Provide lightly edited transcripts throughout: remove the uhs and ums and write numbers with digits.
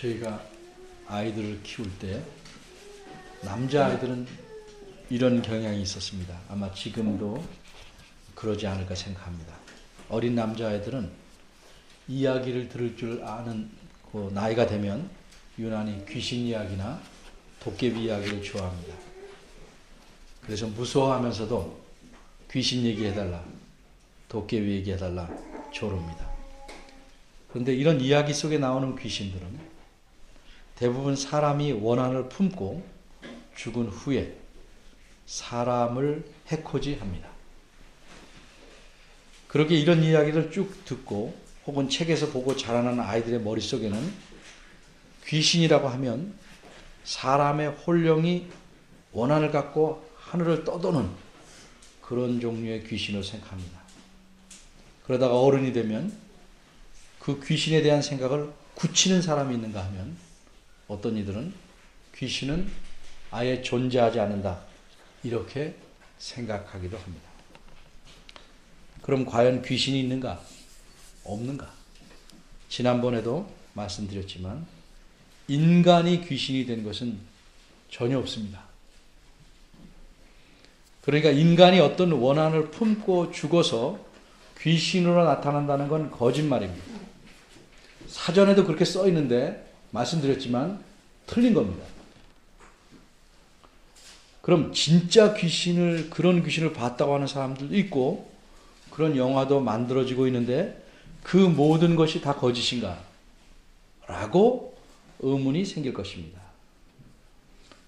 저희가 아이들을 키울 때 남자아이들은 이런 경향이 있었습니다. 아마 지금도 그러지 않을까 생각합니다. 어린 남자아이들은 이야기를 들을 줄 아는 그 나이가 되면 유난히 귀신 이야기나 도깨비 이야기를 좋아합니다. 그래서 무서워하면서도 귀신 얘기해달라, 도깨비 얘기해달라 조릅니다. 그런데 이런 이야기 속에 나오는 귀신들은 대부분 사람이 원한을 품고 죽은 후에 사람을 해코지합니다. 그렇게 이런 이야기를 쭉 듣고 혹은 책에서 보고 자라는 아이들의 머릿속에는 귀신이라고 하면 사람의 혼령이 원한을 갖고 하늘을 떠도는 그런 종류의 귀신을 생각합니다. 그러다가 어른이 되면 그 귀신에 대한 생각을 굳히는 사람이 있는가 하면 어떤 이들은 귀신은 아예 존재하지 않는다 이렇게 생각하기도 합니다. 그럼 과연 귀신이 있는가? 없는가? 지난번에도 말씀드렸지만 인간이 귀신이 된 것은 전혀 없습니다. 그러니까 인간이 어떤 원한을 품고 죽어서 귀신으로 나타난다는 건 거짓말입니다. 사전에도 그렇게 써 있는데 말씀드렸지만 틀린 겁니다. 그럼 진짜 그런 귀신을 봤다고 하는 사람들도 있고 그런 영화도 만들어지고 있는데 그 모든 것이 다 거짓인가? 라고 의문이 생길 것입니다.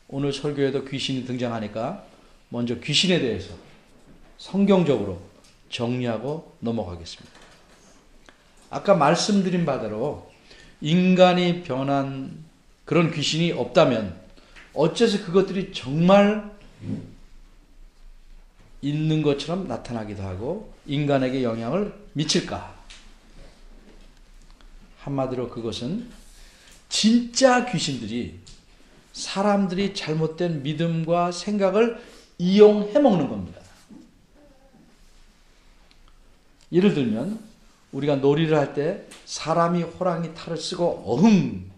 오늘 설교에도 귀신이 등장하니까 먼저 귀신에 대해서 성경적으로 정리하고 넘어가겠습니다. 아까 말씀드린 바대로 인간이 변한 그런 귀신이 없다면 어째서 그것들이 정말 있는 것처럼 나타나기도 하고 인간에게 영향을 미칠까? 한마디로 그것은 진짜 귀신들이 사람들이 잘못된 믿음과 생각을 이용해 먹는 겁니다. 예를 들면 우리가 놀이를 할 때 사람이 호랑이 탈을 쓰고 어흥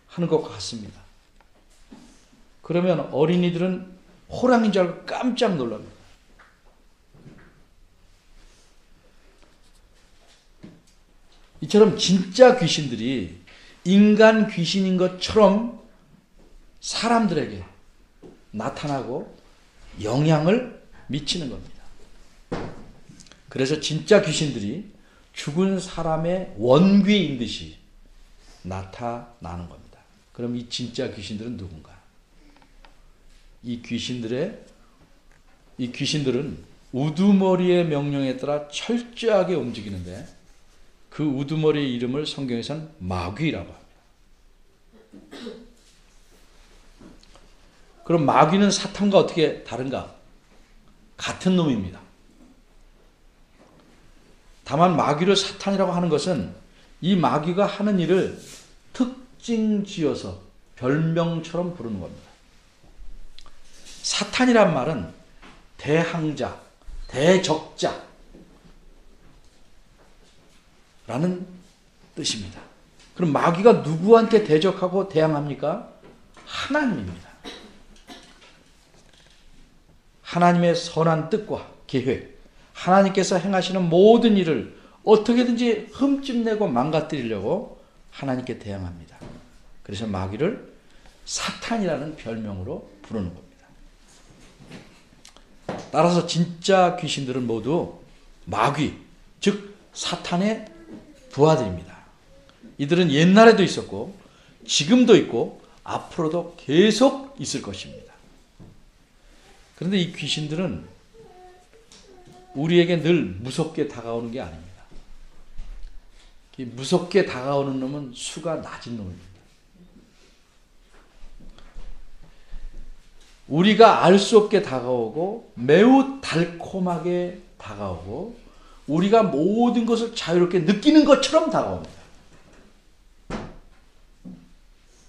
하는 것 같습니다. 그러면 어린이들은 호랑이인 줄 알고 깜짝 놀랍니다. 이처럼 진짜 귀신들이 인간 귀신인 것처럼 사람들에게 나타나고 영향을 미치는 겁니다. 그래서 진짜 귀신들이 죽은 사람의 원귀인 듯이 나타나는 겁니다. 그럼 이 진짜 귀신들은 누군가? 이 귀신들은 우두머리의 명령에 따라 철저하게 움직이는데 그 우두머리의 이름을 성경에서는 마귀라고 합니다. 그럼 마귀는 사탄과 어떻게 다른가? 같은 놈입니다. 다만 마귀를 사탄이라고 하는 것은 이 마귀가 하는 일을 특징 지어서 별명처럼 부르는 겁니다. 사탄이란 말은 대항자, 대적자 라는 뜻입니다. 그럼 마귀가 누구한테 대적하고 대항합니까? 하나님입니다. 하나님의 선한 뜻과 계획, 하나님께서 행하시는 모든 일을 어떻게든지 흠집내고 망가뜨리려고 하나님께 대항합니다. 그래서 마귀를 사탄이라는 별명으로 부르는 겁니다. 따라서 진짜 귀신들은 모두 마귀, 즉 사탄의 부하들입니다. 이들은 옛날에도 있었고 지금도 있고 앞으로도 계속 있을 것입니다. 그런데 이 귀신들은 우리에게 늘 무섭게 다가오는 게 아닙니다. 무섭게 다가오는 놈은 수가 낮은 놈입니다. 우리가 알 수 없게 다가오고 매우 달콤하게 다가오고 우리가 모든 것을 자유롭게 느끼는 것처럼 다가옵니다.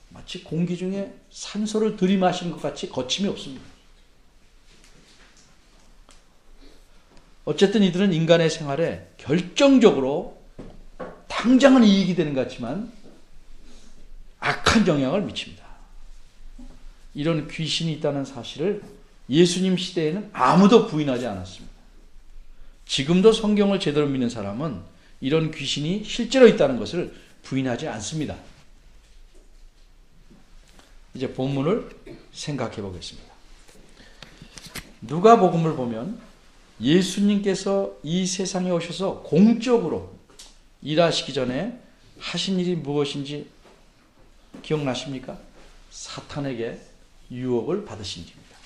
마치 공기 중에 산소를 들이마시는 것 같이 거침이 없습니다. 어쨌든 이들은 인간의 생활에 결정적으로 당장은 이익이 되는 것 같지만 악한 영향을 미칩니다. 이런 귀신이 있다는 사실을 예수님 시대에는 아무도 부인하지 않았습니다. 지금도 성경을 제대로 믿는 사람은 이런 귀신이 실제로 있다는 것을 부인하지 않습니다. 이제 본문을 생각해 보겠습니다. 누가복음을 보면 예수님께서 이 세상에 오셔서 공적으로 일하시기 전에 하신 일이 무엇인지 기억나십니까? 사탄에게 유혹을 받으신 일입니다.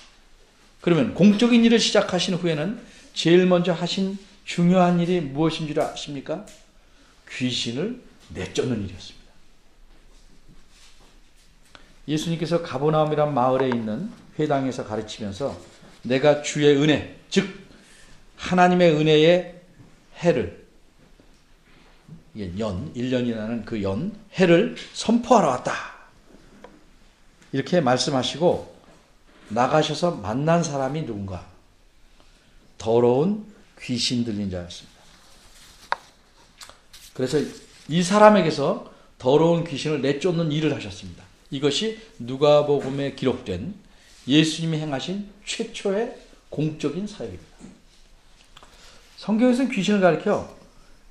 그러면 공적인 일을 시작하신 후에는 제일 먼저 하신 중요한 일이 무엇인 줄 아십니까? 귀신을 내쫓는 일이었습니다. 예수님께서 가버나움이란 마을에 있는 회당에서 가르치면서 내가 주의 은혜, 즉 하나님의 은혜의 해를, 이게 1년이라는 그 해를 선포하러 왔다. 이렇게 말씀하시고 나가셔서 만난 사람이 누군가? 더러운 귀신 들린 자였습니다. 그래서 이 사람에게서 더러운 귀신을 내쫓는 일을 하셨습니다. 이것이 누가복음에 기록된 예수님이 행하신 최초의 공적인 사역입니다. 성경에서는 귀신을 가리켜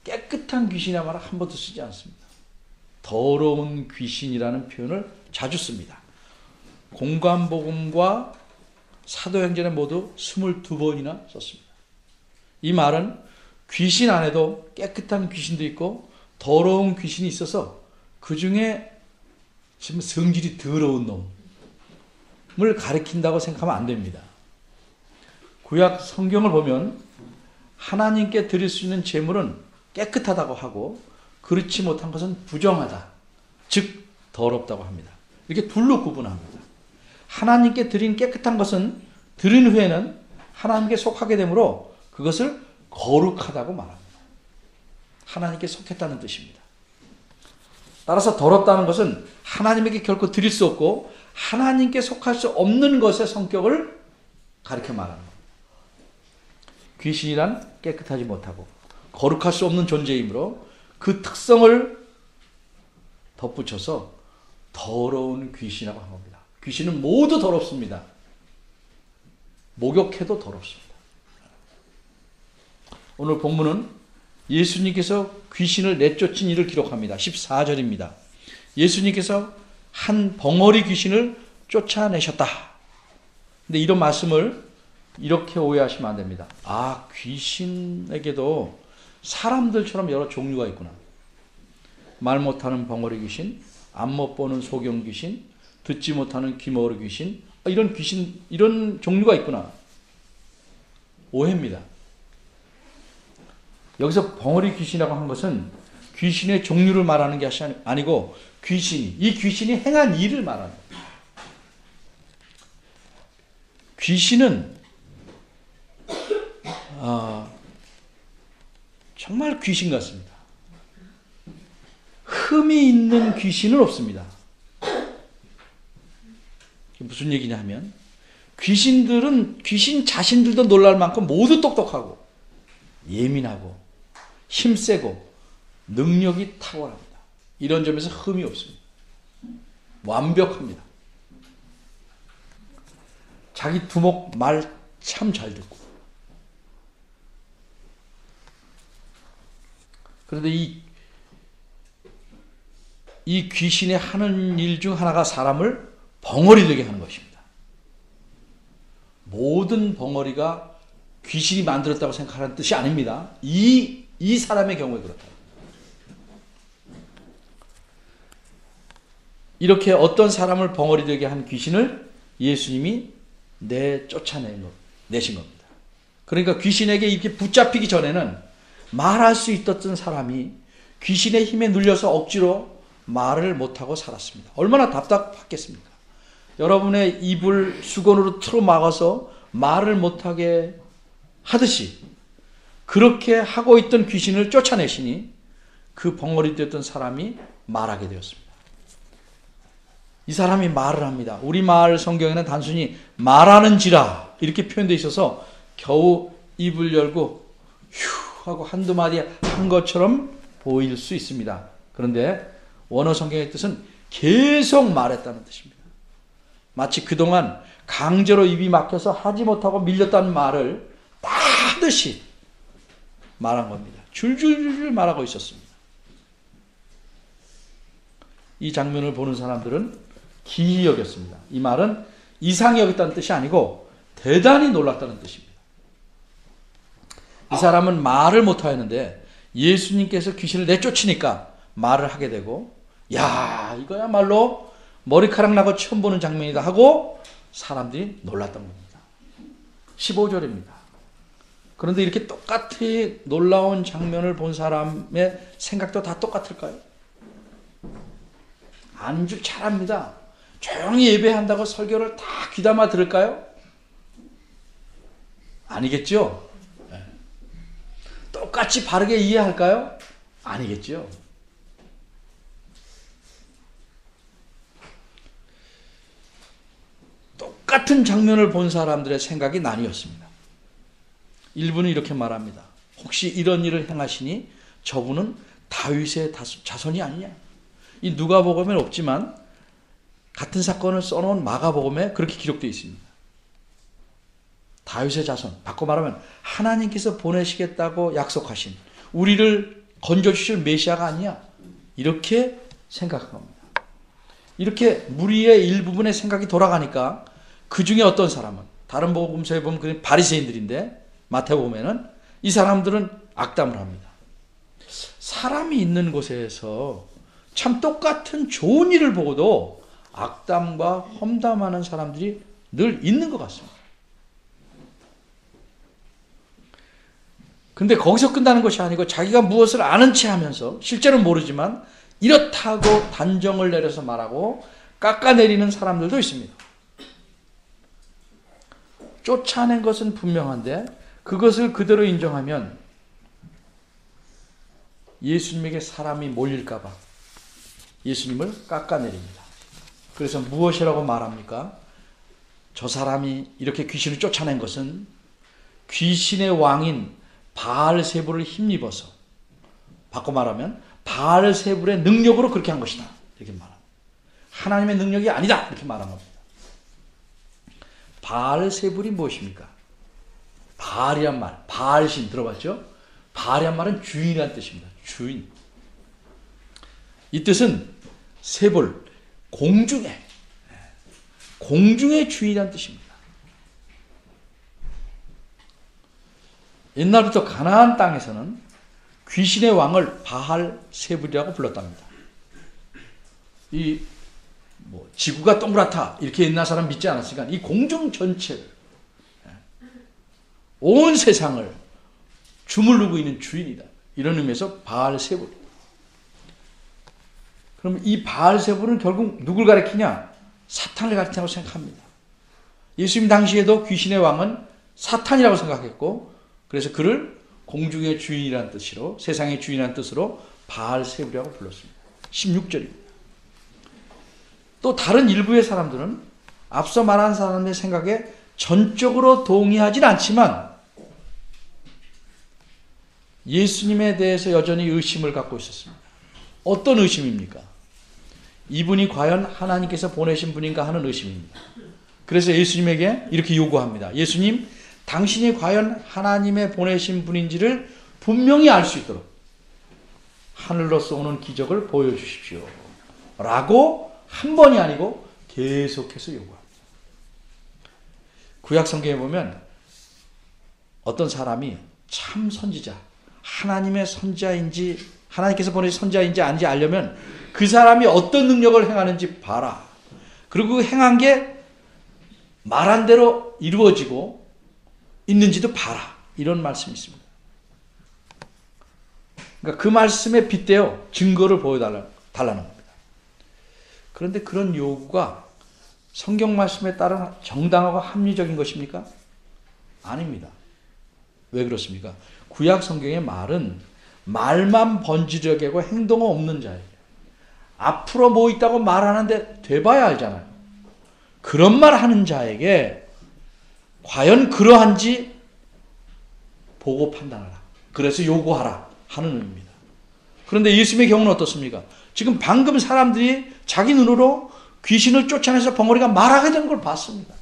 깨끗한 귀신이라 말을 한 번도 쓰지 않습니다. 더러운 귀신이라는 표현을 자주 씁니다. 공관복음과 사도행전에 모두 22번이나 썼습니다. 이 말은 귀신 안에도 깨끗한 귀신도 있고 더러운 귀신이 있어서 그 중에 지금 성질이 더러운 놈을 가리킨다고 생각하면 안 됩니다. 구약 성경을 보면 하나님께 드릴 수 있는 제물은 깨끗하다고 하고 그렇지 못한 것은 부정하다, 즉 더럽다고 합니다. 이렇게 둘로 구분합니다. 하나님께 드린 깨끗한 것은 드린 후에는 하나님께 속하게 되므로 그것을 거룩하다고 말합니다. 하나님께 속했다는 뜻입니다. 따라서 더럽다는 것은 하나님에게 결코 드릴 수 없고 하나님께 속할 수 없는 것의 성격을 가리켜 말하는 겁니다. 귀신이란 깨끗하지 못하고 거룩할 수 없는 존재이므로 그 특성을 덧붙여서 더러운 귀신이라고 한 겁니다. 귀신은 모두 더럽습니다. 목욕해도 더럽습니다. 오늘 본문은 예수님께서 귀신을 내쫓은 일을 기록합니다. 14절입니다. 예수님께서 한 벙어리 귀신을 쫓아내셨다. 근데 이런 말씀을 이렇게 오해하시면 안 됩니다. 아, 귀신에게도 사람들처럼 여러 종류가 있구나. 말 못하는 벙어리 귀신, 안 못 보는 소경 귀신, 듣지 못하는 귀머거리 귀신, 이런 귀신, 이런 종류가 있구나. 오해입니다. 여기서 벙어리 귀신이라고 한 것은 귀신의 종류를 말하는 게 아니고 이 귀신이 행한 일을 말하는 거예요. 귀신은 정말 귀신 같습니다. 흠이 있는 귀신은 없습니다. 무슨 얘기냐 하면 귀신들은 귀신 자신들도 놀랄 만큼 모두 똑똑하고 예민하고 힘세고 능력이 탁월합니다. 이런 점에서 흠이 없습니다. 완벽합니다. 자기 두목 말 참 잘 듣고. 그런데 이 귀신이 하는 일 중 하나가 사람을 벙어리 되게 하는 것입니다. 모든 벙어리가 귀신이 만들었다고 생각하는 뜻이 아닙니다. 이 사람의 경우에 그렇다. 이렇게 어떤 사람을 벙어리 되게 한 귀신을 예수님이 내신 겁니다. 그러니까 귀신에게 이렇게 붙잡히기 전에는 말할 수 있었던 사람이 귀신의 힘에 눌려서 억지로 말을 못하고 살았습니다. 얼마나 답답했겠습니까? 여러분의 입을 수건으로 틀어 막아서 말을 못하게 하듯이 그렇게 하고 있던 귀신을 쫓아내시니 그 벙어리 되었던 사람이 말하게 되었습니다. 이 사람이 말을 합니다. 우리말 성경에는 단순히 말하는지라 이렇게 표현되어 있어서 겨우 입을 열고 휴 하고 한두 마디 한 것처럼 보일 수 있습니다. 그런데 원어 성경의 뜻은 계속 말했다는 뜻입니다. 마치 그동안 강제로 입이 막혀서 하지 못하고 밀렸다는 말을 다 하듯이 말한 겁니다. 줄줄줄 말하고 있었습니다. 이 장면을 보는 사람들은 기이 여겼습니다. 이 말은 이상히 여겼다는 뜻이 아니고 대단히 놀랐다는 뜻입니다. 이 사람은 말을 못하였는데 예수님께서 귀신을 내쫓으니까 말을 하게 되고, 야, 이거야말로 머리카락 나고 처음 보는 장면이다 하고 사람들이 놀랐던 겁니다. 15절입니다. 그런데 이렇게 똑같이 놀라운 장면을 본 사람의 생각도 다 똑같을까요? 아주 잘합니다. 조용히 예배한다고 설교를 다 귀담아 들을까요? 아니겠죠? 네. 똑같이 바르게 이해할까요? 아니겠죠? 똑같은 장면을 본 사람들의 생각이 나뉘었습니다. 일부는 이렇게 말합니다. 혹시 이런 일을 행하시니 저분은 다윗의 자손이 아니냐? 이 누가복음에 없지만 같은 사건을 써놓은 마가복음에 그렇게 기록되어 있습니다. 다윗의 자손, 바꿔 말하면 하나님께서 보내시겠다고 약속하신, 우리를 건져주실 메시아가 아니냐? 이렇게 생각한 겁니다. 이렇게 무리의 일부분의 생각이 돌아가니까 그 중에 어떤 사람은, 다른 복음서에 보면 그 바리새인들인데 마태복음에는 이 사람들은 악담을 합니다. 사람이 있는 곳에서 참 똑같은 좋은 일을 보고도 악담과 험담하는 사람들이 늘 있는 것 같습니다. 근데 거기서 끝나는 것이 아니고 자기가 무엇을 아는 체 하면서 실제로는 모르지만 이렇다고 단정을 내려서 말하고 깎아내리는 사람들도 있습니다. 쫓아낸 것은 분명한데 그것을 그대로 인정하면 예수님에게 사람이 몰릴까 봐 예수님을 깎아내립니다. 그래서 무엇이라고 말합니까? 저 사람이 이렇게 귀신을 쫓아낸 것은 귀신의 왕인 바알세불을 힘입어서, 바꿔 말하면 바알세불의 능력으로 그렇게 한 것이다, 이렇게 말합니다. 하나님의 능력이 아니다, 이렇게 말한 겁니다. 바알세불이 무엇입니까? 바알이란 말, 바알신 들어봤죠? 바알이란 말은 주인이라는 뜻입니다. 주인. 이 뜻은 세불, 공중의 주인이라는 뜻입니다. 옛날부터 가나안 땅에서는 귀신의 왕을 바알세불이라고 불렀답니다. 지구가 동그랗다 이렇게 옛날 사람 믿지 않았으니까 이 공중 전체를, 온 세상을 주물르고 있는 주인이다, 이런 의미에서 바알세불. 그럼 이 바알세불은 결국 누굴 가리키냐? 사탄을 가리킨다고 생각합니다. 예수님 당시에도 귀신의 왕은 사탄이라고 생각했고, 그래서 그를 공중의 주인이라는 뜻으로, 세상의 주인이라는 뜻으로 바알세불이라고 불렀습니다. 16절입니다. 또 다른 일부의 사람들은 앞서 말한 사람의 생각에 전적으로 동의하진 않지만 예수님에 대해서 여전히 의심을 갖고 있었습니다. 어떤 의심입니까? 이분이 과연 하나님께서 보내신 분인가 하는 의심입니다. 그래서 예수님에게 이렇게 요구합니다. 예수님, 당신이 과연 하나님의 보내신 분인지를 분명히 알 수 있도록 하늘로서 오는 기적을 보여주십시오, 라고 한 번이 아니고 계속해서 요구합니다. 구약 성경에 보면 어떤 사람이 참 선지자, 하나님의 선지자인지 하나님께서 보내신 선지자인지 아닌지 알려면 그 사람이 어떤 능력을 행하는지 봐라. 그리고 그 행한 게 말한 대로 이루어지고 있는지도 봐라, 이런 말씀이 있습니다. 그러니까 그 말씀에 빗대어 증거를 보여달라는 겁니다. 그런데 그런 요구가 성경 말씀에 따른 정당하고 합리적인 것입니까? 아닙니다. 왜 그렇습니까? 구약 성경의 말은 말만 번지르게고 행동은 없는 자에게, 앞으로 뭐 있다고 말하는데 돼봐야 알잖아요. 그런 말 하는 자에게 과연 그러한지 보고 판단하라, 그래서 요구하라 하는 의미입니다. 그런데 예수님의 경우는 어떻습니까? 지금 방금 사람들이 자기 눈으로 귀신을 쫓아내서 벙어리가 말하게 된 걸 봤습니다.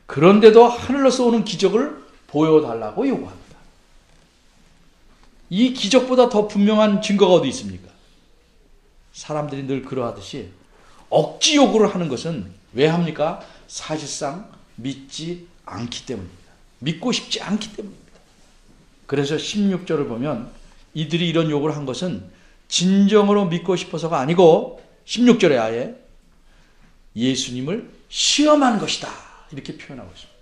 그런데도 하늘로서 오는 기적을 보여달라고 요구합니다. 이 기적보다 더 분명한 증거가 어디 있습니까? 사람들이 늘 그러하듯이 억지 요구를 하는 것은 왜 합니까? 사실상 믿지 않기 때문입니다. 믿고 싶지 않기 때문입니다. 그래서 16절을 보면 이들이 이런 요구를 한 것은 진정으로 믿고 싶어서가 아니고 16절에 아예 예수님을 시험한 것이다. 이렇게 표현하고 있습니다.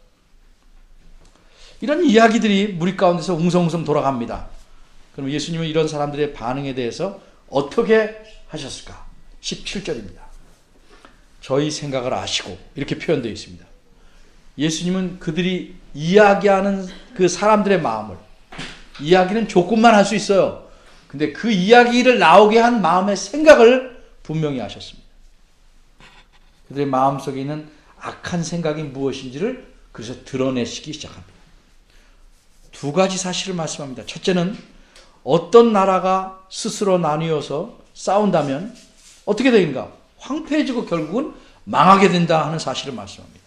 이런 이야기들이 무리 가운데서 웅성웅성 돌아갑니다. 그럼 예수님은 이런 사람들의 반응에 대해서 어떻게 하셨을까? 17절입니다. 저희 생각을 아시고 이렇게 표현되어 있습니다. 예수님은 그들이 이야기하는 그 사람들의 마음을, 이야기는 조금만 할 수 있어요. 근데 그 이야기를 나오게 한 마음의 생각을 분명히 하셨습니다. 그들의 마음속에 있는 악한 생각이 무엇인지를 그래서 드러내시기 시작합니다. 두 가지 사실을 말씀합니다. 첫째는 어떤 나라가 스스로 나뉘어서 싸운다면 어떻게 되는가? 황폐해지고 결국은 망하게 된다 하는 사실을 말씀합니다.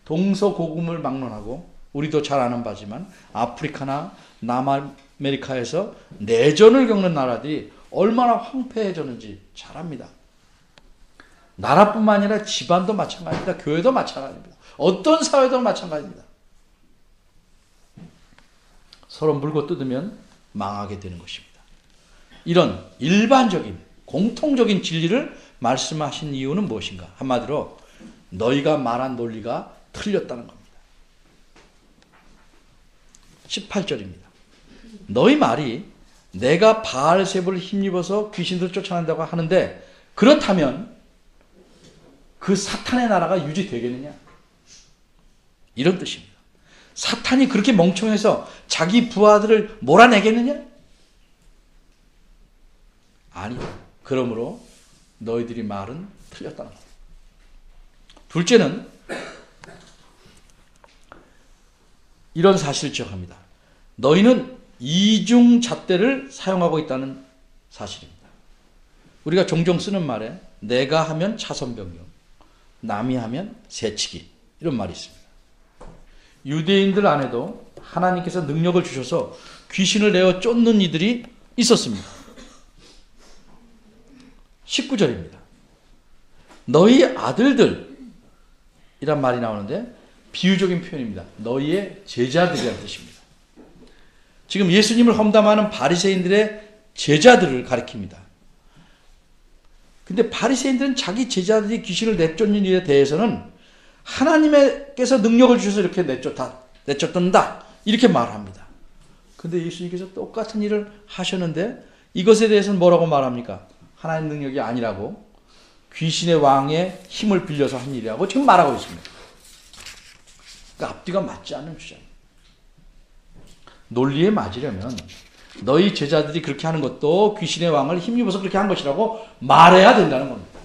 동서고금을 막론하고 우리도 잘 아는 바지만 아프리카나 남아메리카에서 내전을 겪는 나라들이 얼마나 황폐해졌는지 잘 압니다. 나라뿐만 아니라 집안도 마찬가지입니다. 교회도 마찬가지입니다. 어떤 사회도 마찬가지입니다. 서로 물고 뜯으면 망하게 되는 것입니다. 이런 일반적인 공통적인 진리를 말씀하신 이유는 무엇인가? 한마디로 너희가 말한 논리가 틀렸다는 겁니다. 18절입니다. 너희 말이 내가 바알세불을 힘입어서 귀신들을 쫓아낸다고 하는데 그렇다면 그 사탄의 나라가 유지되겠느냐? 이런 뜻입니다. 사탄이 그렇게 멍청해서 자기 부하들을 몰아내겠느냐? 아니다. 그러므로 너희들이 말은 틀렸다는 겁니다. 둘째는 이런 사실을 지적합니다. 너희는 이중잣대를 사용하고 있다는 사실입니다. 우리가 종종 쓰는 말에 내가 하면 차선변경, 남이 하면 새치기 이런 말이 있습니다. 유대인들 안에도 하나님께서 능력을 주셔서 귀신을 내어 쫓는 이들이 있었습니다. 19절입니다. 너희 아들들 이란 말이 나오는데 비유적인 표현입니다. 너희의 제자들이라는 뜻입니다. 지금 예수님을 험담하는 바리새인들의 제자들을 가리킵니다. 근데 바리새인들은 자기 제자들이 귀신을 내쫓는 일에 대해서는 하나님께서 능력을 주셔서 이렇게 내쫓는다 이렇게 말합니다. 근데 예수님께서 똑같은 일을 하셨는데 이것에 대해서는 뭐라고 말합니까? 하나님 능력이 아니라고 귀신의 왕의 힘을 빌려서 한 일이라고 지금 말하고 있습니다. 그러니까 앞뒤가 맞지 않는 주장입니다. 논리에 맞으려면 너희 제자들이 그렇게 하는 것도 귀신의 왕을 힘입어서 그렇게 한 것이라고 말해야 된다는 겁니다.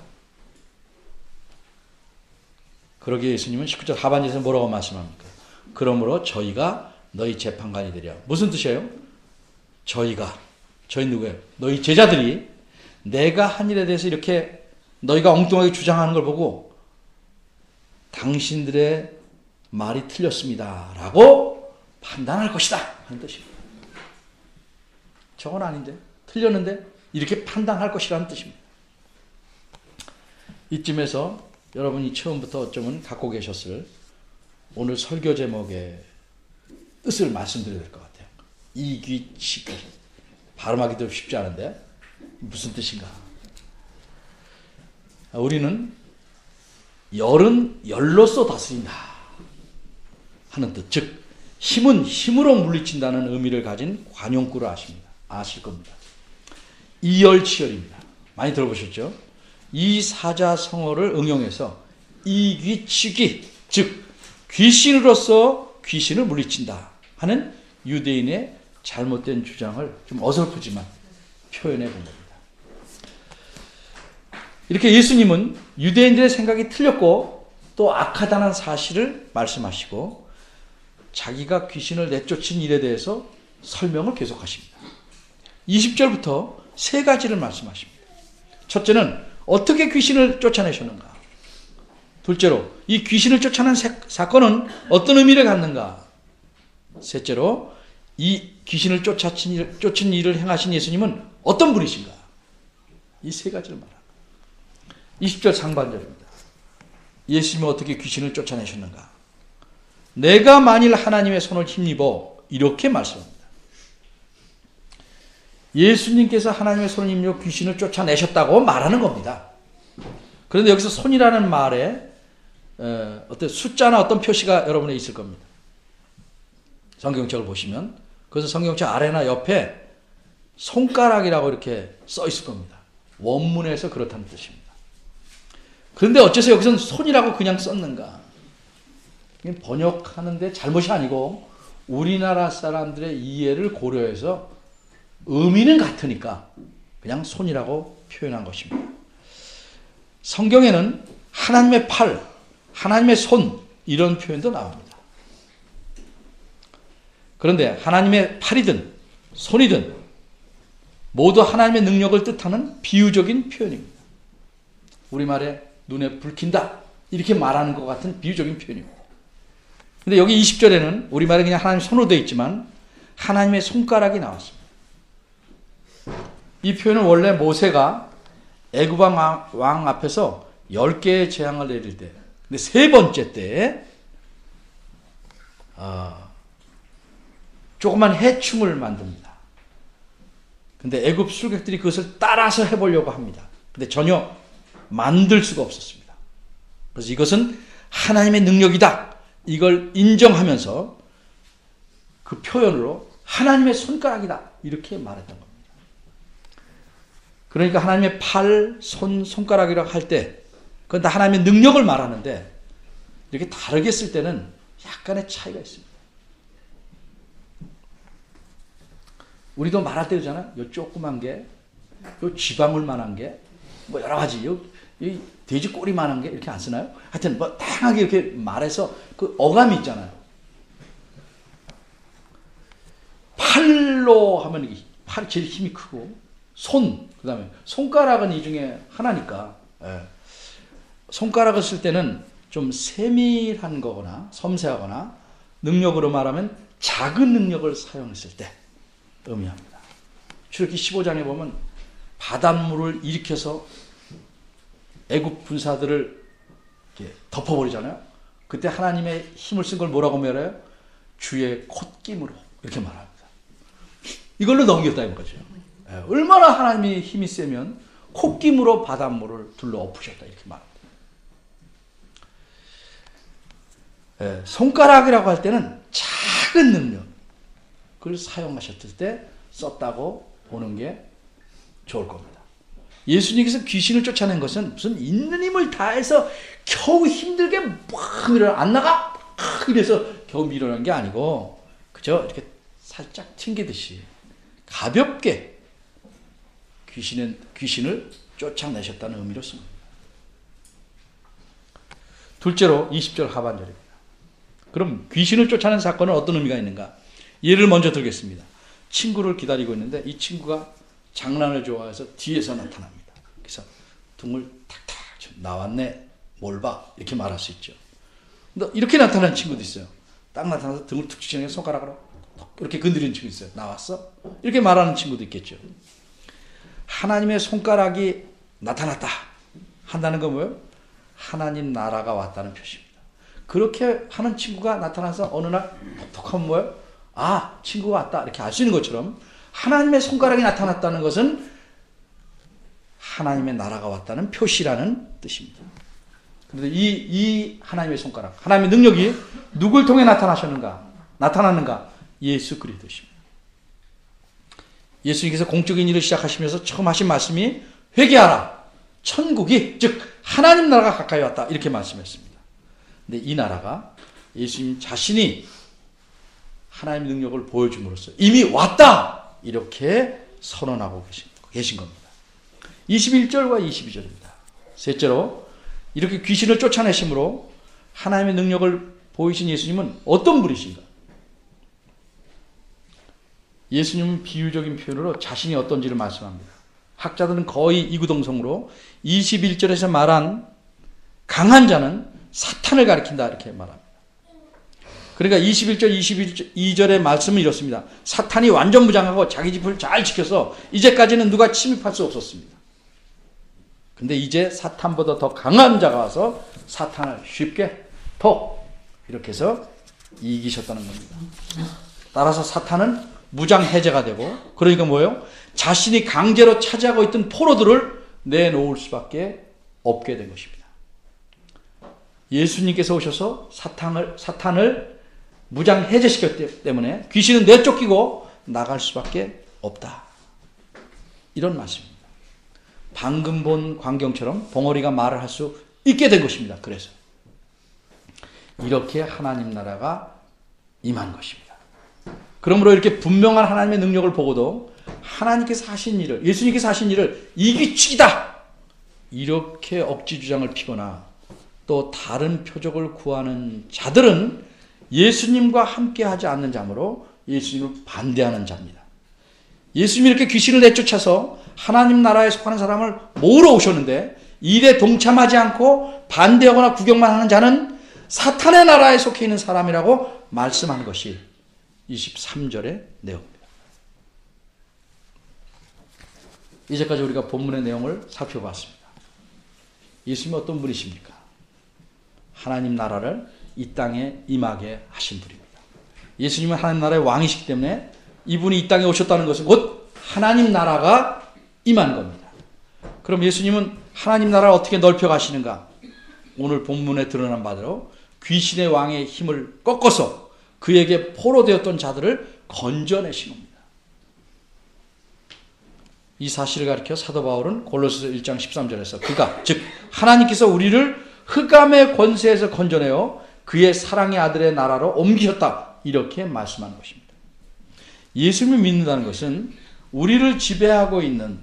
그러기에 예수님은 19절 하반절에서 뭐라고 말씀합니까? 그러므로 저희가 너희 재판관이 되려. 무슨 뜻이에요? 저희 누구예요? 너희 제자들이 내가 한 일에 대해서 이렇게 너희가 엉뚱하게 주장하는 걸 보고 당신들의 말이 틀렸습니다 라고 판단할 것이다 하는 뜻입니다. 저건 아닌데 틀렸는데 이렇게 판단할 것이라는 뜻입니다. 이쯤에서 여러분이 처음부터 어쩌면 갖고 계셨을 오늘 설교 제목의 뜻을 말씀드려야 될 것 같아요. 이귀치기. 발음하기도 쉽지 않은데 무슨 뜻인가? 우리는 열은 열로써 다스린다 하는 뜻, 즉 힘은 힘으로 물리친다는 의미를 가진 관용구를 아실 겁니다. 이열치열입니다. 많이 들어보셨죠? 이 사자성어를 응용해서 이귀치기, 즉 귀신으로서 귀신을 물리친다 하는 유대인의 잘못된 주장을 좀 어설프지만 표현해 본 겁니다. 이렇게 예수님은 유대인들의 생각이 틀렸고 또 악하다는 사실을 말씀하시고 자기가 귀신을 내쫓은 일에 대해서 설명을 계속하십니다. 20절부터 세 가지를 말씀하십니다. 첫째는 어떻게 귀신을 쫓아내셨는가? 둘째로 이 귀신을 쫓아낸 사건은 어떤 의미를 갖는가? 셋째로 이 귀신을 쫓은 일을 행하신 예수님은 어떤 분이신가? 이 세 가지를 말합니다. 20절 상반절입니다. 예수님은 어떻게 귀신을 쫓아내셨는가? 내가 만일 하나님의 손을 힘입어, 이렇게 말씀합니다. 예수님께서 하나님의 손을 힘입어 귀신을 쫓아내셨다고 말하는 겁니다. 그런데 여기서 손이라는 말에 어떤 숫자나 어떤 표시가 여러분에 있을 겁니다. 성경책을 보시면 그래서 성경책 아래나 옆에 손가락이라고 이렇게 써 있을 겁니다. 원문에서 그렇다는 뜻입니다. 그런데 어째서 여기서는 손이라고 그냥 썼는가? 번역하는데 잘못이 아니고 우리나라 사람들의 이해를 고려해서 의미는 같으니까 그냥 손이라고 표현한 것입니다. 성경에는 하나님의 팔, 하나님의 손 이런 표현도 나옵니다. 그런데 하나님의 팔이든 손이든 모두 하나님의 능력을 뜻하는 비유적인 표현입니다. 우리말에 눈에 불 킨다 이렇게 말하는 것 같은 비유적인 표현입니다. 근데 여기 20절에는 우리말에 그냥 하나님 손으로 되어 있지만 하나님의 손가락이 나왔습니다. 이 표현은 원래 모세가 애굽 왕 앞에서 10개의 재앙을 내릴 때, 근데 세 번째 때에 조그만 해충을 만듭니다. 근데 애굽 술객들이 그것을 따라서 해보려고 합니다. 근데 전혀 만들 수가 없었습니다. 그래서 이것은 하나님의 능력이다. 이걸 인정하면서 그 표현으로 하나님의 손가락이다. 이렇게 말했던 겁니다. 그러니까 하나님의 팔, 손가락이라고 할 때 그건 다 하나님의 능력을 말하는데 이렇게 다르게 쓸 때는 약간의 차이가 있습니다. 우리도 말할 때 그러잖아요. 요 조그만 게, 요 쥐방울만한 게, 뭐 여러 가지, 요 돼지 꼬리만한 게 이렇게 안 쓰나요? 하여튼 뭐 다양하게 이렇게 말해서 그 어감이 있잖아요. 팔로 하면 팔이 제일 힘이 크고 손, 그 다음에 손가락은 이 중에 하나니까 손가락을 쓸 때는 좀 세밀한 거거나 섬세하거나 능력으로 말하면 작은 능력을 사용했을 때 의미합니다. 출애굽기 15장에 보면 바닷물을 일으켜서 애굽 군사들을 이렇게 덮어버리잖아요. 그때 하나님의 힘을 쓴 걸 뭐라고 말해요? 주의 콧김으로 이렇게 말합니다. 이걸로 넘겼다는 거죠. 얼마나 하나님의 힘이 세면 콧김으로 바닷물을 둘러 엎으셨다 이렇게 말합니다. 손가락이라고 할 때는 작은 능력 그걸 사용하셨을 때 썼다고 보는 게 좋을 겁니다. 예수님께서 귀신을 쫓아낸 것은 무슨 있는 힘을 다해서 겨우 힘들게 막 안 나가 이래서 겨우 밀어낸 게 아니고 그저 이렇게 살짝 튕기듯이 가볍게 귀신을 쫓아내셨다는 의미로 씁니다. 둘째로 20절 하반절입니다. 그럼 귀신을 쫓아낸 사건은 어떤 의미가 있는가? 예를 먼저 들겠습니다. 친구를 기다리고 있는데 이 친구가 장난을 좋아해서 뒤에서 나타납니다. 그래서 등을 탁탁 나왔네 뭘 봐 이렇게 말할 수 있죠. 근데 이렇게 나타나는 친구도 있어요. 딱 나타나서 등을 툭 치는 손가락으로 이렇게 건드리는 친구 있어요. 나왔어? 이렇게 말하는 친구도 있겠죠. 하나님의 손가락이 나타났다 한다는 건 뭐예요? 하나님 나라가 왔다는 표시입니다. 그렇게 하는 친구가 나타나서 어느 날 톡톡하면 뭐예요? 아, 친구가 왔다 이렇게 알 수 있는 것처럼 하나님의 손가락이 나타났다는 것은 하나님의 나라가 왔다는 표시라는 뜻입니다. 그런데 이 하나님의 손가락, 하나님의 능력이 누굴 통해 나타났는가? 예수 그리스도십니다. 예수님께서 공적인 일을 시작하시면서 처음 하신 말씀이 회개하라. 천국이 즉 하나님 나라가 가까이 왔다 이렇게 말씀했습니다. 근데 이 나라가 예수님 자신이 하나님의 능력을 보여줌으로써 이미 왔다 이렇게 선언하고 계신 겁니다. 21절과 22절입니다. 셋째로 이렇게 귀신을 쫓아내심으로 하나님의 능력을 보이신 예수님은 어떤 분이신가? 예수님은 비유적인 표현으로 자신이 어떤지를 말씀합니다. 학자들은 거의 이구동성으로 21절에서 말한 강한 자는 사탄을 가리킨다 이렇게 말합니다. 그러니까 21절, 22절의 말씀은 이렇습니다. 사탄이 완전 무장하고 자기 집을 잘 지켜서 이제까지는 누가 침입할 수 없었습니다. 근데 이제 사탄보다 더 강한 자가 와서 사탄을 쉽게 톡 이렇게 해서 이기셨다는 겁니다. 따라서 사탄은 무장 해제가 되고, 그러니까 뭐예요? 자신이 강제로 차지하고 있던 포로들을 내놓을 수밖에 없게 된 것입니다. 예수님께서 오셔서 사탄을 무장 해제시켰기 때문에 귀신은 내쫓기고 나갈 수밖에 없다. 이런 말씀입니다. 방금 본 광경처럼 벙어리가 말을 할 수 있게 된 것입니다. 그래서 이렇게 하나님 나라가 임한 것입니다. 그러므로 이렇게 분명한 하나님의 능력을 보고도 하나님께서 하신 일을, 예수님께서 하신 일을 이기치기다 이렇게 억지 주장을 피거나 또 다른 표적을 구하는 자들은 예수님과 함께 하지 않는 자므로 예수님을 반대하는 자입니다. 예수님이 이렇게 귀신을 내쫓아서 하나님 나라에 속하는 사람을 모으러 오셨는데 일에 동참하지 않고 반대하거나 구경만 하는 자는 사탄의 나라에 속해 있는 사람이라고 말씀하는 것이 23절의 내용입니다. 이제까지 우리가 본문의 내용을 살펴봤습니다. 예수님은 어떤 분이십니까? 하나님 나라를 이 땅에 임하게 하신 분입니다. 예수님은 하나님 나라의 왕이시기 때문에 이분이 이 땅에 오셨다는 것은 곧 하나님 나라가 임한 겁니다. 그럼 예수님은 하나님 나라를 어떻게 넓혀 가시는가? 오늘 본문에 드러난 바대로 귀신의 왕의 힘을 꺾어서 그에게 포로되었던 자들을 건져내신 겁니다. 이 사실을 가리켜 사도 바울은 골로새서 1장 13절에서 그가 즉 하나님께서 우리를 흑암의 권세에서 건져내어 그의 사랑의 아들의 나라로 옮기셨다 이렇게 말씀하는 것입니다. 예수님을 믿는다는 것은 우리를 지배하고 있는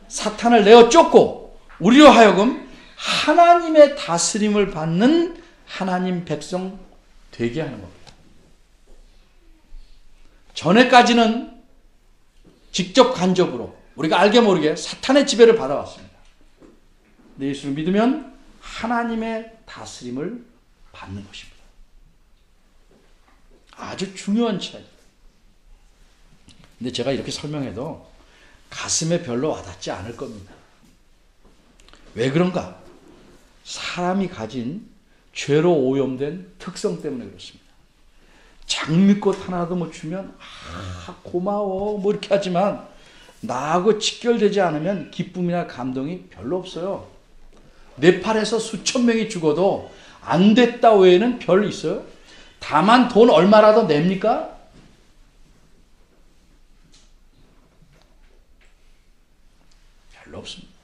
사탄을 내어 쫓고 우리로 하여금 하나님의 다스림을 받는 하나님 백성 되게 하는 겁니다. 전에까지는 직접 간접으로 우리가 알게 모르게 사탄의 지배를 받아왔습니다. 근데 예수를 믿으면 하나님의 다스림을 받는 것입니다. 아주 중요한 차이입니다. 근데 제가 이렇게 설명해도 가슴에 별로 와닿지 않을 겁니다. 왜 그런가? 사람이 가진 죄로 오염된 특성 때문에 그렇습니다. 장미꽃 하나도 못 주면 고마워 뭐 이렇게 하지만 나하고 직결되지 않으면 기쁨이나 감동이 별로 없어요. 네팔에서 수천 명이 죽어도 안 됐다 외에는 별 있어요? 다만 돈 얼마라도 냅니까? 별로 없습니다.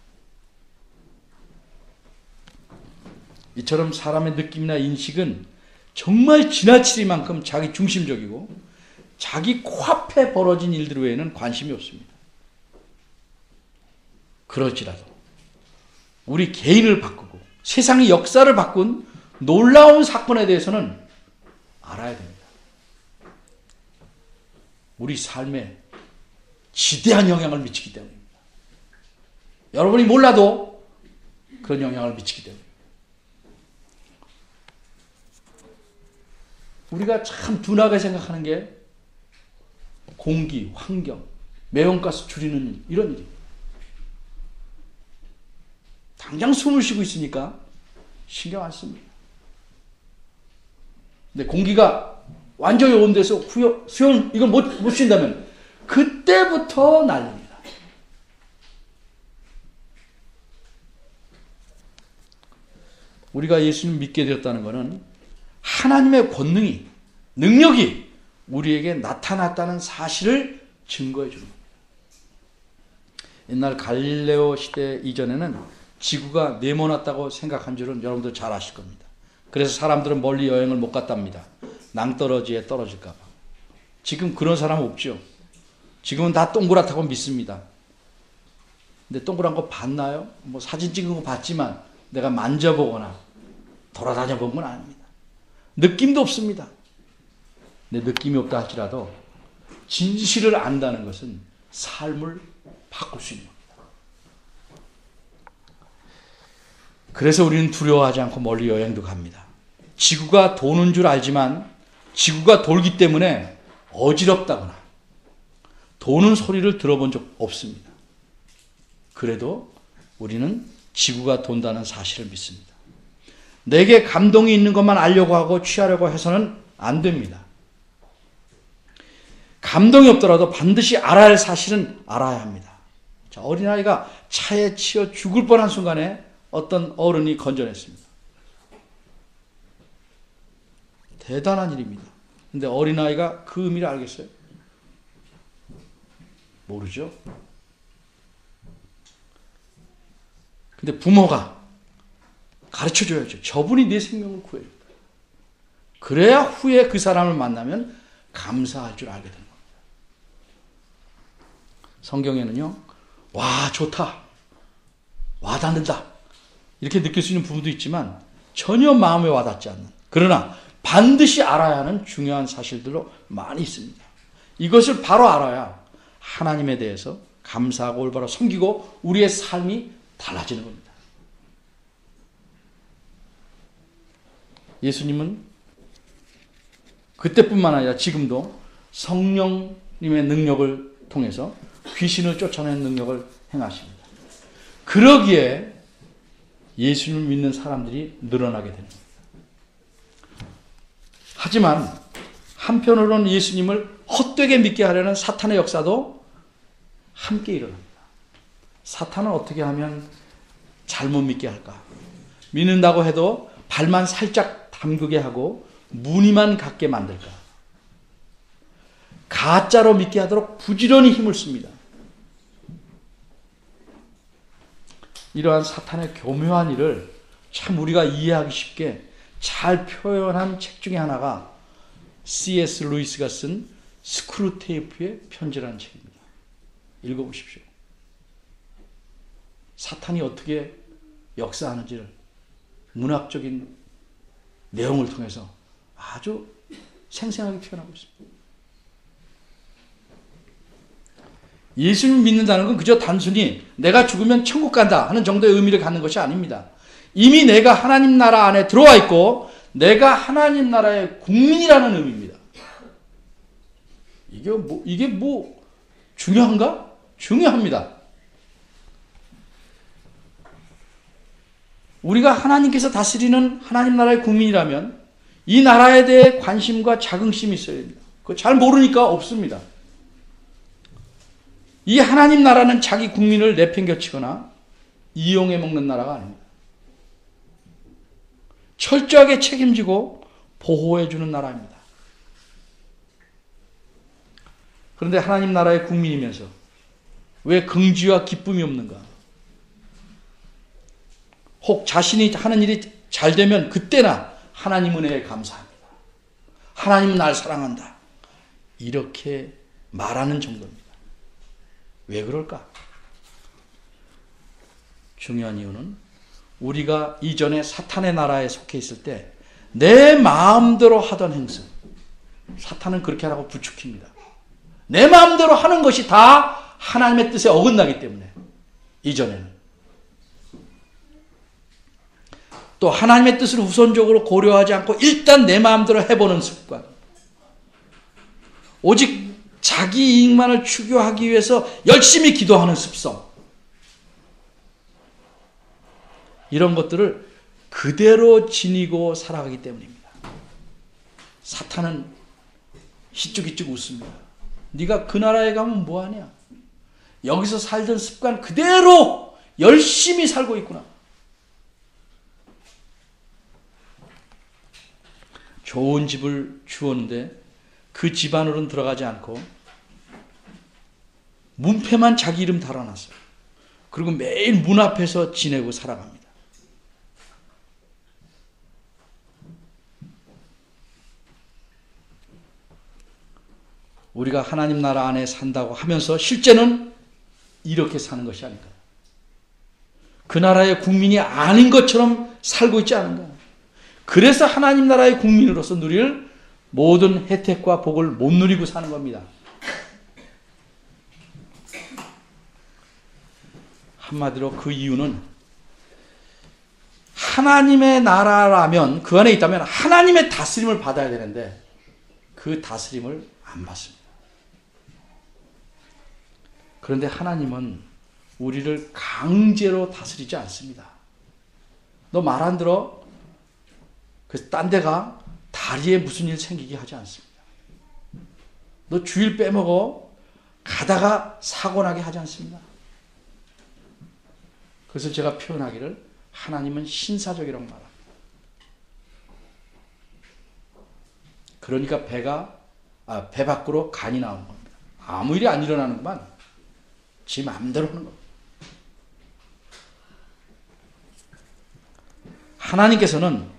이처럼 사람의 느낌이나 인식은 정말 지나치리만큼 자기 중심적이고 자기 코앞에 벌어진 일들 외에는 관심이 없습니다. 그럴지라도 우리 개인을 바꾸고 세상의 역사를 바꾼 놀라운 사건에 대해서는 알아야 됩니다. 우리 삶에 지대한 영향을 미치기 때문입니다. 여러분이 몰라도 그런 영향을 미치기 때문입니다. 우리가 참 둔하게 생각하는 게 공기, 환경, 매연가스 줄이는 일, 이런 일입니다. 당장 숨을 쉬고 있으니까 신경 안 씁니다. 근데 공기가 완전히 오염돼서 수용 이걸 못 쉰다면 그때부터 난립니다. 우리가 예수님 믿게 되었다는 것은 하나님의 권능이, 능력이 우리에게 나타났다는 사실을 증거해 주는 겁니다. 옛날 갈릴레오 시대 이전에는 지구가 네모났다고 생각한 줄은 여러분들 잘 아실 겁니다. 그래서 사람들은 멀리 여행을 못 갔답니다. 낭떠러지에 떨어질까 봐. 지금 그런 사람 없죠. 지금은 다 동그랗다고 믿습니다. 근데 동그란 거 봤나요? 뭐 사진 찍은 거 봤지만 내가 만져보거나 돌아다녀 본 건 아닙니다. 느낌도 없습니다. 근데 느낌이 없다 할지라도 진실을 안다는 것은 삶을 바꿀 수 있는 겁니다. 그래서 우리는 두려워하지 않고 멀리 여행도 갑니다. 지구가 도는 줄 알지만 지구가 돌기 때문에 어지럽다거나 도는 소리를 들어본 적 없습니다. 그래도 우리는 지구가 돈다는 사실을 믿습니다. 내게 감동이 있는 것만 알려고 하고 취하려고 해서는 안 됩니다. 감동이 없더라도 반드시 알아야 할 사실은 알아야 합니다. 자, 어린아이가 차에 치여 죽을 뻔한 순간에 어떤 어른이 건져냈습니다. 대단한 일입니다. 근데 어린아이가 그 의미를 알겠어요? 모르죠. 근데 부모가 가르쳐줘야죠. 저분이 내 생명을 구해요. 그래야 후에 그 사람을 만나면 감사할 줄 알게 되는 겁니다. 성경에는요, 와, 좋다, 와닿는다, 이렇게 느낄 수 있는 부분도 있지만 전혀 마음에 와닿지 않는, 그러나 반드시 알아야 하는 중요한 사실들로 많이 있습니다. 이것을 바로 알아야 하나님에 대해서 감사하고 올바로 섬기고 우리의 삶이 달라지는 겁니다. 예수님은 그때뿐만 아니라 지금도 성령님의 능력을 통해서 귀신을 쫓아내는 능력을 행하십니다. 그러기에 예수님을 믿는 사람들이 늘어나게 됩니다. 하지만 한편으로는 예수님을 헛되게 믿게 하려는 사탄의 역사도 함께 일어납니다. 사탄은 어떻게 하면 잘못 믿게 할까? 믿는다고 해도 발만 살짝 담그게 하고 무늬만 갖게 만들까? 가짜로 믿게 하도록 부지런히 힘을 씁니다. 이러한 사탄의 교묘한 일을 참 우리가 이해하기 쉽게 잘 표현한 책 중에 하나가 C.S. 루이스가 쓴 스크루테이프의 편지라는 책입니다. 읽어보십시오. 사탄이 어떻게 역사하는지를 문학적인 내용을 통해서 아주 생생하게 표현하고 있습니다. 예수님을 믿는다는 건 그저 단순히 내가 죽으면 천국 간다 하는 정도의 의미를 갖는 것이 아닙니다. 이미 내가 하나님 나라 안에 들어와 있고 내가 하나님 나라의 국민이라는 의미입니다. 이게 뭐 중요한가? 중요합니다. 우리가 하나님께서 다스리는 하나님 나라의 국민이라면 이 나라에 대해 관심과 자긍심이 있어야 됩니다. 그거 잘 모르니까 없습니다. 이 하나님 나라는 자기 국민을 내팽겨치거나 이용해 먹는 나라가 아닙니다. 철저하게 책임지고 보호해주는 나라입니다. 그런데 하나님 나라의 국민이면서 왜 긍지와 기쁨이 없는가? 혹 자신이 하는 일이 잘 되면 그때나 하나님 은혜에 감사합니다. 하나님은 날 사랑한다. 이렇게 말하는 정도입니다. 왜 그럴까? 중요한 이유는 우리가 이전에 사탄의 나라에 속해 있을 때 내 마음대로 하던 행습, 사탄은 그렇게 하라고 부추깁니다. 내 마음대로 하는 것이 다 하나님의 뜻에 어긋나기 때문에 이전에는 또 하나님의 뜻을 우선적으로 고려하지 않고 일단 내 마음대로 해보는 습관, 오직 자기 이익만을 추구하기 위해서 열심히 기도하는 습성, 이런 것들을 그대로 지니고 살아가기 때문입니다. 사탄은 희죽희죽 웃습니다. 네가 그 나라에 가면 뭐하냐? 여기서 살던 습관 그대로 열심히 살고 있구나. 좋은 집을 주었는데 그 집 안으로는 들어가지 않고 문패만 자기 이름 달아놨어요. 그리고 매일 문 앞에서 지내고 살아갑니다. 우리가 하나님 나라 안에 산다고 하면서 실제는 이렇게 사는 것이 아닌가? 그 나라의 국민이 아닌 것처럼 살고 있지 않은가? 그래서 하나님 나라의 국민으로서 누릴 모든 혜택과 복을 못 누리고 사는 겁니다. 한마디로 그 이유는 하나님의 나라라면, 그 안에 있다면 하나님의 다스림을 받아야 되는데 그 다스림을 안 받습니다. 그런데 하나님은 우리를 강제로 다스리지 않습니다. 너 말 안 들어? 그래서 딴 데가 다리에 무슨 일 생기게 하지 않습니다. 너 주일 빼먹어? 가다가 사고 나게 하지 않습니다. 그래서 제가 표현하기를 하나님은 신사적이라고 말합니다. 그러니까 배 밖으로 간이 나오는 겁니다. 아무 일이 안 일어나는구만. 지 마음대로 하는 겁니다. 하나님께서는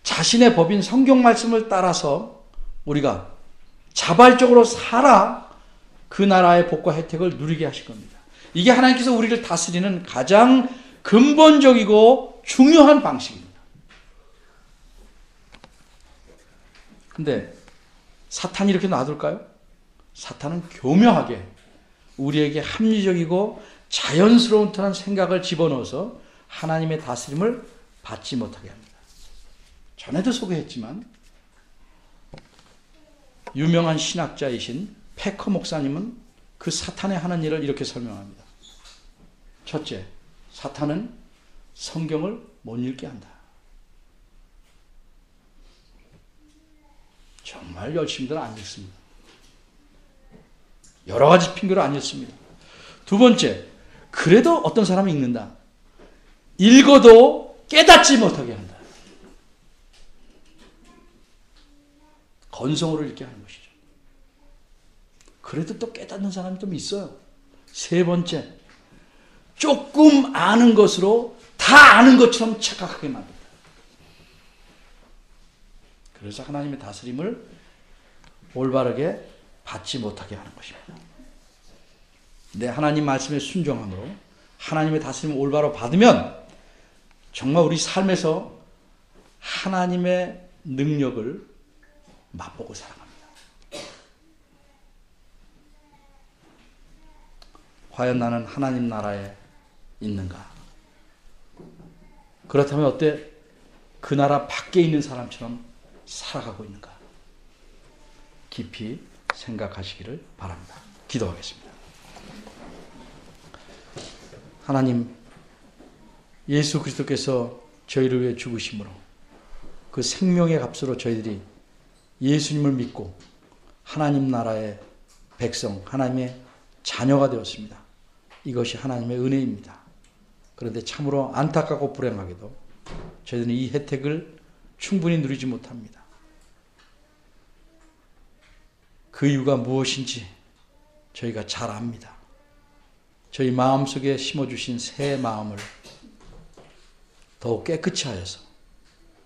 자신의 법인 성경 말씀을 따라서 우리가 자발적으로 살아 그 나라의 복과 혜택을 누리게 하실 겁니다. 이게 하나님께서 우리를 다스리는 가장 근본적이고 중요한 방식입니다. 근데 사탄이 이렇게 놔둘까요? 사탄은 교묘하게 우리에게 합리적이고 자연스러운 듯한 생각을 집어넣어서 하나님의 다스림을 받지 못하게 합니다. 전에도 소개했지만 유명한 신학자이신 패커 목사님은 그 사탄의 하는 일을 이렇게 설명합니다. 첫째, 사탄은 성경을 못 읽게 한다. 정말 열심히들 안 읽습니다. 여러 가지 핑계로 안 읽습니다. 두 번째, 그래도 어떤 사람이 읽는다. 읽어도 깨닫지 못하게 한다. 건성으로 읽게 하는 것이죠. 그래도 또 깨닫는 사람이 좀 있어요. 세 번째, 조금 아는 것으로 다 아는 것처럼 착각하게 만든다. 그래서 하나님의 다스림을 올바르게 받지 못하게 하는 것입니다. 내 하나님 말씀에 순종함으로 하나님의 다스림을 올바로 받으면 정말 우리 삶에서 하나님의 능력을 맛보고 살아갑니다. 과연 나는 하나님 나라에 있는가? 그렇다면 어때? 그 나라 밖에 있는 사람처럼 살아가고 있는가? 깊이 생각하시기를 바랍니다. 기도하겠습니다. 하나님, 예수 그리스도께서 저희를 위해 죽으심으로 그 생명의 값으로 저희들이 예수님을 믿고 하나님 나라의 백성, 하나님의 자녀가 되었습니다. 이것이 하나님의 은혜입니다. 그런데 참으로 안타깝고 불행하게도 저희들은 이 혜택을 충분히 누리지 못합니다. 그 이유가 무엇인지 저희가 잘 압니다. 저희 마음속에 심어주신 새 마음을 더욱 깨끗이 하여서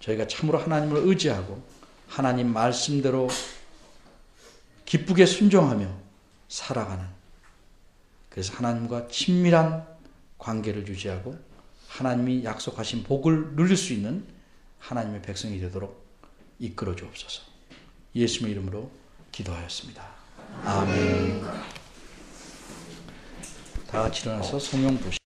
저희가 참으로 하나님을 의지하고 하나님 말씀대로 기쁘게 순종하며 살아가는, 그래서 하나님과 친밀한 관계를 유지하고 하나님이 약속하신 복을 누릴 수 있는 하나님의 백성이 되도록 이끌어 주옵소서. 예수님의 이름으로 기도하였습니다. 아멘. 다 같이 일어나서 성령 부시